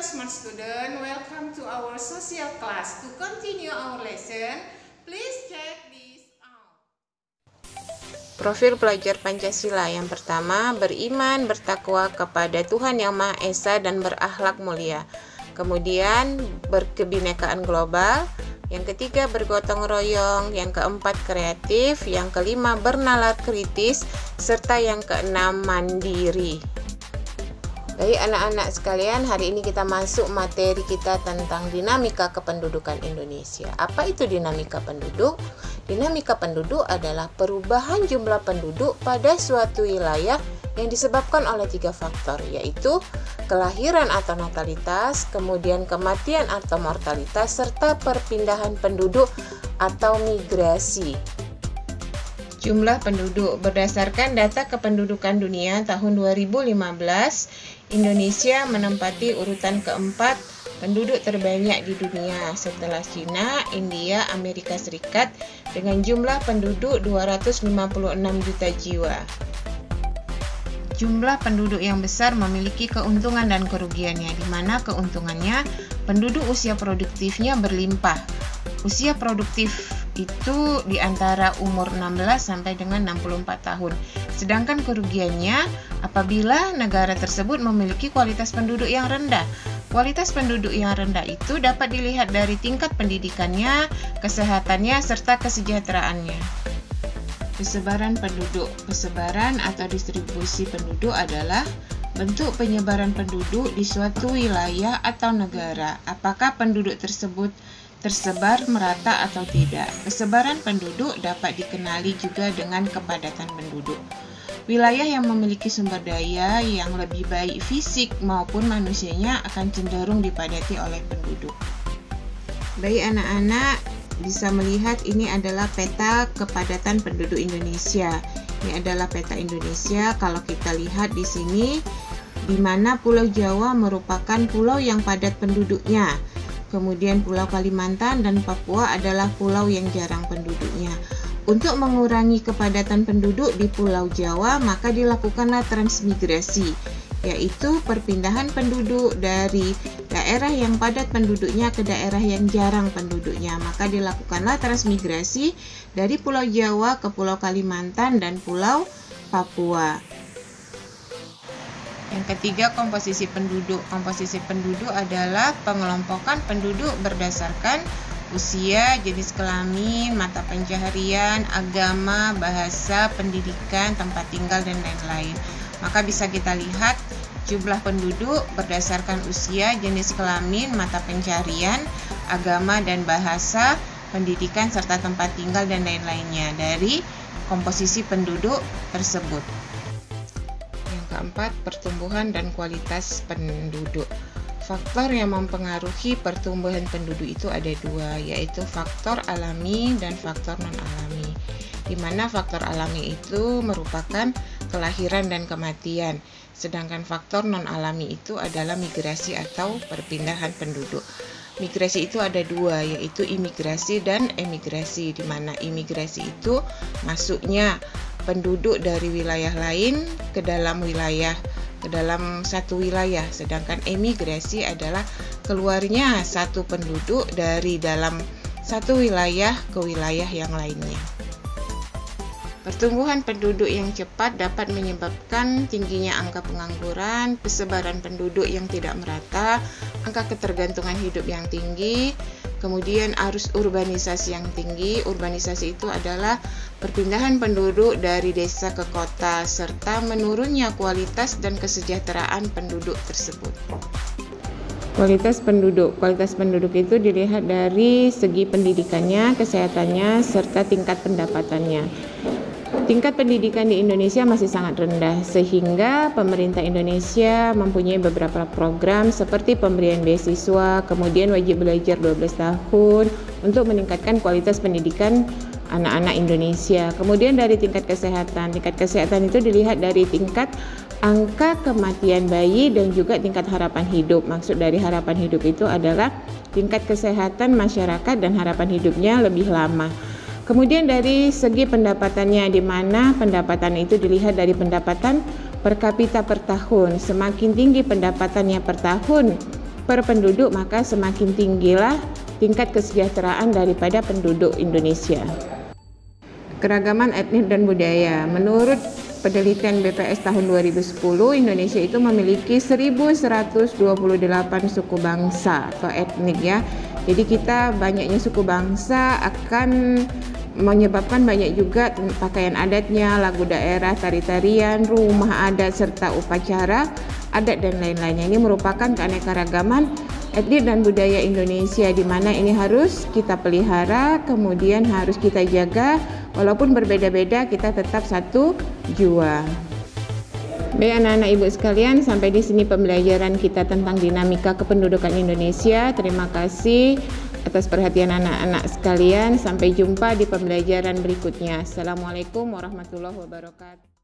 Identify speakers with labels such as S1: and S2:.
S1: smart student, welcome to our social class. To continue our lesson, please check this out.
S2: Profil pelajar Pancasila yang pertama, beriman, bertakwa kepada Tuhan Yang Maha Esa dan berakhlak mulia. Kemudian berkebinekaan global. Yang ketiga, bergotong royong. Yang keempat, kreatif. Yang kelima, bernalar kritis. Serta yang keenam, mandiri. Baik anak-anak sekalian, hari ini kita masuk materi kita tentang dinamika kependudukan Indonesia. Apa itu dinamika penduduk? Dinamika penduduk adalah perubahan jumlah penduduk pada suatu wilayah yang disebabkan oleh 3 faktor, yaitu kelahiran atau natalitas, kemudian kematian atau mortalitas, serta perpindahan penduduk atau migrasi. Jumlah penduduk berdasarkan data kependudukan dunia tahun 2015, Indonesia menempati urutan keempat penduduk terbanyak di dunia setelah Cina, India, Amerika Serikat dengan jumlah penduduk 256 juta jiwa. Jumlah penduduk yang besar memiliki keuntungan dan kerugiannya, di mana keuntungannya penduduk usia produktifnya berlimpah. Usia produktif itu di antara umur 16 sampai dengan 64 tahun. Sedangkan kerugiannya apabila negara tersebut memiliki kualitas penduduk yang rendah. Kualitas penduduk yang rendah itu dapat dilihat dari tingkat pendidikannya, kesehatannya, serta kesejahteraannya. Persebaran penduduk. Persebaran atau distribusi penduduk adalah bentuk penyebaran penduduk di suatu wilayah atau negara. Apakah penduduk tersebut tersebar merata atau tidak? Persebaran penduduk dapat dikenali juga dengan kepadatan penduduk. Wilayah yang memiliki sumber daya yang lebih baik fisik maupun manusianya akan cenderung dipadati oleh penduduk. Baik anak-anak, bisa melihat ini adalah peta kepadatan penduduk Indonesia. Ini adalah peta Indonesia. Kalau kita lihat di sini, di mana Pulau Jawa merupakan pulau yang padat penduduknya. Kemudian Pulau Kalimantan dan Papua adalah pulau yang jarang penduduknya. Untuk mengurangi kepadatan penduduk di Pulau Jawa, maka dilakukanlah transmigrasi, yaitu perpindahan penduduk dari daerah yang padat penduduknya ke daerah yang jarang penduduknya. Maka dilakukanlah transmigrasi dari Pulau Jawa ke Pulau Kalimantan dan Pulau Papua. Yang ketiga, komposisi penduduk. Komposisi penduduk adalah pengelompokan penduduk berdasarkan usia, jenis kelamin, mata pencaharian, agama, bahasa, pendidikan, tempat tinggal, dan lain-lain. Maka bisa kita lihat jumlah penduduk berdasarkan usia, jenis kelamin, mata pencaharian, agama dan bahasa, pendidikan, serta tempat tinggal, dan lain-lainnya dari komposisi penduduk tersebut. Keempat, pertumbuhan dan kualitas penduduk. Faktor yang mempengaruhi pertumbuhan penduduk itu ada 2, yaitu faktor alami dan faktor non-alami. Di mana faktor alami itu merupakan kelahiran dan kematian, sedangkan faktor non-alami itu adalah migrasi atau perpindahan penduduk. Migrasi itu ada 2, yaitu imigrasi dan emigrasi, di mana imigrasi itu masuknya penduduk dari wilayah lain ke dalam satu wilayah, sedangkan emigrasi adalah keluarnya satu penduduk dari dalam satu wilayah ke wilayah yang lainnya. Pertumbuhan penduduk yang cepat dapat menyebabkan tingginya angka pengangguran, persebaran penduduk yang tidak merata, angka ketergantungan hidup yang tinggi, kemudian arus urbanisasi yang tinggi. Urbanisasi itu adalah perpindahan penduduk dari desa ke kota, serta menurunnya kualitas dan kesejahteraan penduduk tersebut. Kualitas penduduk. Kualitas penduduk itu dilihat dari segi pendidikannya, kesehatannya, serta tingkat pendapatannya. Tingkat pendidikan di Indonesia masih sangat rendah, sehingga pemerintah Indonesia mempunyai beberapa program seperti pemberian beasiswa, kemudian wajib belajar 12 tahun untuk meningkatkan kualitas pendidikan anak-anak Indonesia. Kemudian dari tingkat kesehatan itu dilihat dari tingkat angka kematian bayi dan juga tingkat harapan hidup. Maksud dari harapan hidup itu adalah tingkat kesehatan masyarakat dan harapan hidupnya lebih lama. Kemudian dari segi pendapatannya, di mana pendapatan itu dilihat dari pendapatan per kapita per tahun. Semakin tinggi pendapatannya per tahun per penduduk, maka semakin tinggilah tingkat kesejahteraan daripada penduduk Indonesia. Keragaman etnis dan budaya. Menurut penelitian BPS tahun 2010, Indonesia itu memiliki 1128 suku bangsa atau etnik ya. Jadi kita banyaknya suku bangsa akan menyebabkan banyak juga pakaian adatnya, lagu daerah, tari-tarian, rumah adat, serta upacara adat dan lain-lainnya. Ini merupakan keanekaragaman etnik dan budaya Indonesia, di mana ini harus kita pelihara, kemudian harus kita jaga. Walaupun berbeda-beda, kita tetap satu jua. Baik anak-anak ibu sekalian, sampai di sini pembelajaran kita tentang dinamika kependudukan Indonesia. Terima kasih atas perhatian anak-anak sekalian. Sampai jumpa di pembelajaran berikutnya. Assalamualaikum warahmatullahi wabarakatuh.